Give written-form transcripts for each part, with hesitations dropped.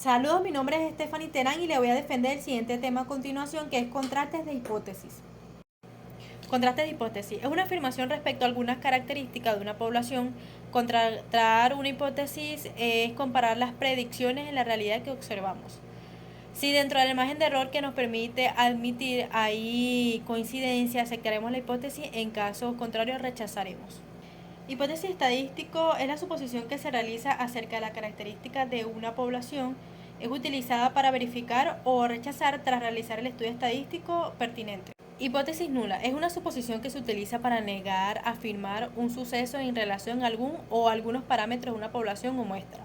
Saludos, mi nombre es Stephanie Terán y le voy a defender el siguiente tema a continuación, que es contrastes de hipótesis. Contrastes de hipótesis es una afirmación respecto a algunas características de una población. Contrastar una hipótesis es comparar las predicciones en la realidad que observamos. Si dentro del margen de error que nos permite admitir hay coincidencia, aceptaremos la hipótesis; en caso contrario, rechazaremos. Hipótesis estadístico es la suposición que se realiza acerca de la característica de una población. Es utilizada para verificar o rechazar tras realizar el estudio estadístico pertinente. Hipótesis nula es una suposición que se utiliza para negar, afirmar un suceso en relación a algún o algunos parámetros de una población o muestra.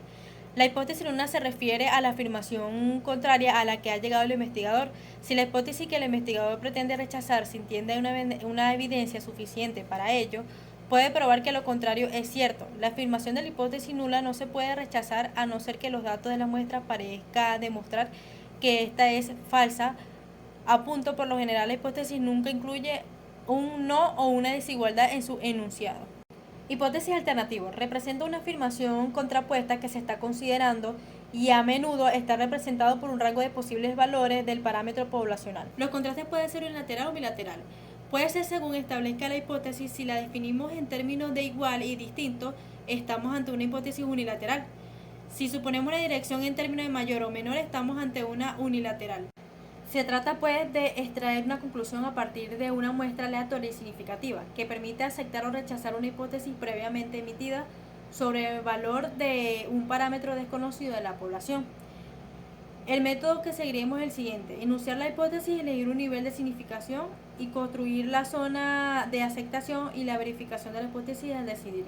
La hipótesis nula se refiere a la afirmación contraria a la que ha llegado el investigador. Si la hipótesis que el investigador pretende rechazar se entiende una evidencia suficiente para ello, puede probar que lo contrario es cierto. La afirmación de la hipótesis nula no se puede rechazar a no ser que los datos de la muestra parezcan demostrar que esta es falsa. A punto, por lo general, la hipótesis nunca incluye un no o una desigualdad en su enunciado. Hipótesis alternativa representa una afirmación contrapuesta que se está considerando y a menudo está representado por un rango de posibles valores del parámetro poblacional. Los contrastes pueden ser unilateral o bilateral. Puede ser según establezca la hipótesis. Si la definimos en términos de igual y distinto, estamos ante una hipótesis unilateral. Si suponemos una dirección en términos de mayor o menor, estamos ante una unilateral. Se trata pues de extraer una conclusión a partir de una muestra aleatoria y significativa, que permite aceptar o rechazar una hipótesis previamente emitida sobre el valor de un parámetro desconocido de la población. El método que seguiremos es el siguiente: enunciar la hipótesis, elegir un nivel de significación y construir la zona de aceptación y la verificación de la hipótesis al decidir.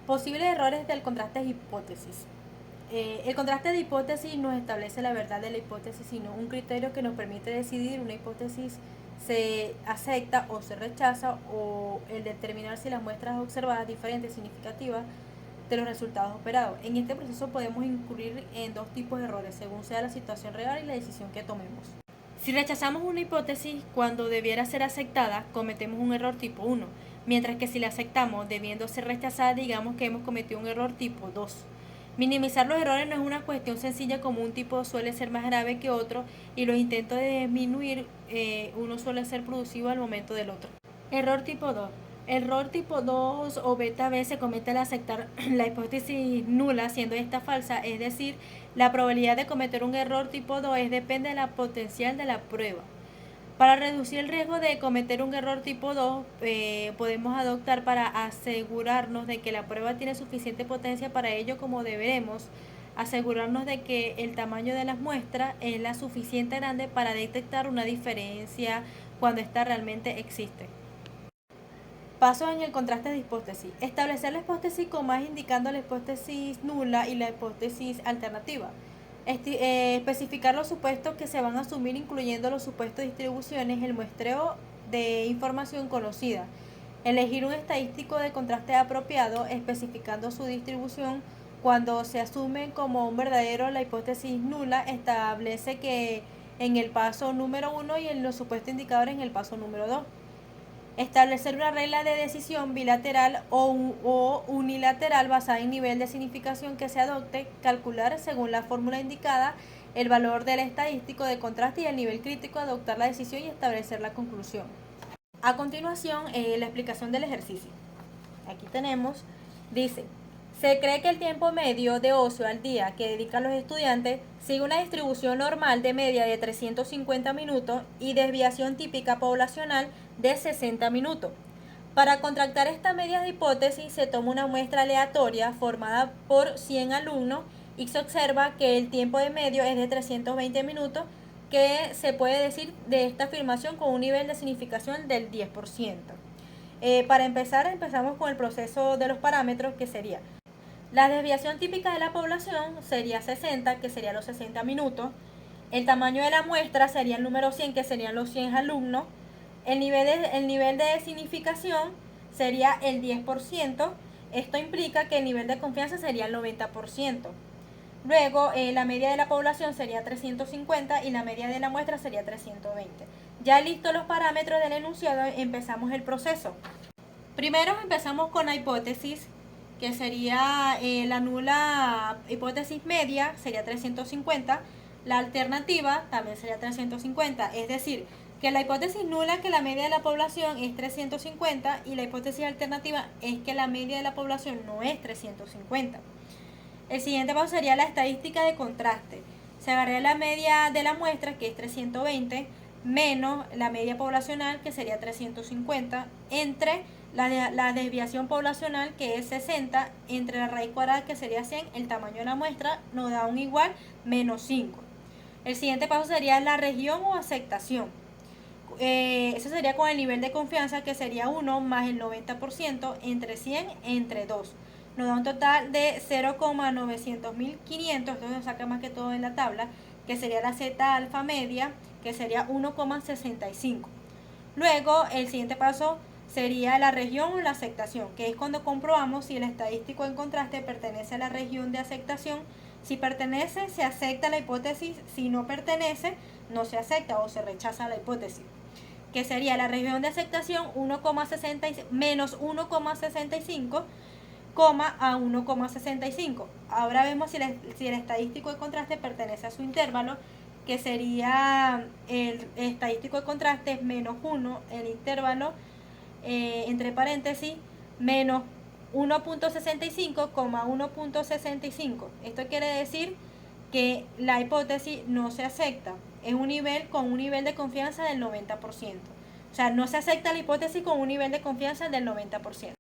Posibles errores del contraste de hipótesis. El contraste de hipótesis no establece la verdad de la hipótesis, sino un criterio que nos permite decidir una hipótesis se acepta o se rechaza, o el determinar si las muestras observadas diferentes significativas de los resultados esperados. En este proceso podemos incurrir en dos tipos de errores, según sea la situación real y la decisión que tomemos. Si rechazamos una hipótesis cuando debiera ser aceptada, cometemos un error tipo 1, mientras que si la aceptamos debiendo ser rechazada, digamos que hemos cometido un error tipo 2. Minimizar los errores no es una cuestión sencilla, como un tipo suele ser más grave que otro y los intentos de disminuir uno suele ser producido al momento del otro. Error tipo 2. Error tipo 2 o beta B se comete al aceptar la hipótesis nula siendo esta falsa, es decir, la probabilidad de cometer un error tipo 2 depende de la potencial de la prueba. Para reducir el riesgo de cometer un error tipo 2, podemos adoptar para asegurarnos de que la prueba tiene suficiente potencia para ello, como deberemos asegurarnos de que el tamaño de las muestras es la suficiente grande para detectar una diferencia cuando ésta realmente existe. Pasos en el contraste de hipótesis. Establecer la hipótesis con más indicando la hipótesis nula y la hipótesis alternativa. Especificar los supuestos que se van a asumir, incluyendo los supuestos de distribuciones, el muestreo de información conocida. Elegir un estadístico de contraste apropiado, especificando su distribución. Cuando se asume como un verdadero la hipótesis nula, establece que en el paso número 1 y en los supuestos indicadores en el paso número 2. Establecer una regla de decisión bilateral o unilateral basada en nivel de significación que se adopte. Calcular según la fórmula indicada el valor del estadístico de contraste y el nivel crítico, adoptar la decisión y establecer la conclusión. A continuación, la explicación del ejercicio. Aquí tenemos, dice: se cree que el tiempo medio de ocio al día que dedican los estudiantes sigue una distribución normal de media de 350 minutos y desviación típica poblacional de 60 minutos. Para contrastar esta media de hipótesis, se toma una muestra aleatoria formada por 100 alumnos y se observa que el tiempo de medio es de 320 minutos, que se puede decir de esta afirmación con un nivel de significación del 10%. Para empezar, empezamos con el proceso de los parámetros, que sería: la desviación típica de la población sería 60, que serían los 60 minutos. El tamaño de la muestra sería el número 100, que serían los 100 alumnos. El nivel de significación sería el 10%. Esto implica que el nivel de confianza sería el 90%. Luego, la media de la población sería 350 y la media de la muestra sería 320. Ya listos los parámetros del enunciado, empezamos el proceso. Primero empezamos con la hipótesis, que sería la nula hipótesis media, sería 350. La alternativa también sería 350. Es decir, que la hipótesis nula, que la media de la población es 350, y la hipótesis alternativa es que la media de la población no es 350. El siguiente paso sería la estadística de contraste. Se agarraría la media de la muestra, que es 320, menos la media poblacional, que sería 350, entre la desviación poblacional, que es 60, entre la raíz cuadrada, que sería 100, el tamaño de la muestra nos da un igual menos 5. El siguiente paso sería la región o aceptación. Eso sería con el nivel de confianza, que sería 1 más el 90% entre 100 entre 2. Nos da un total de 0,900.500, esto se saca más que todo en la tabla, que sería la Z alfa media, que sería 1,65. Luego, el siguiente paso sería la región o la aceptación, que es cuando comprobamos si el estadístico en contraste pertenece a la región de aceptación. Si pertenece, se acepta la hipótesis; si no pertenece, no se acepta o se rechaza la hipótesis, que sería la región de aceptación menos 1,65, a 1,65. Ahora vemos si el estadístico de contraste pertenece a su intervalo, que sería el estadístico de contraste es menos 1, el intervalo, entre paréntesis, menos 1,65, 1,65. Esto quiere decir que la hipótesis no se acepta. Es un nivel con un nivel de confianza del 90%. O sea, no se acepta la hipótesis con un nivel de confianza del 90%.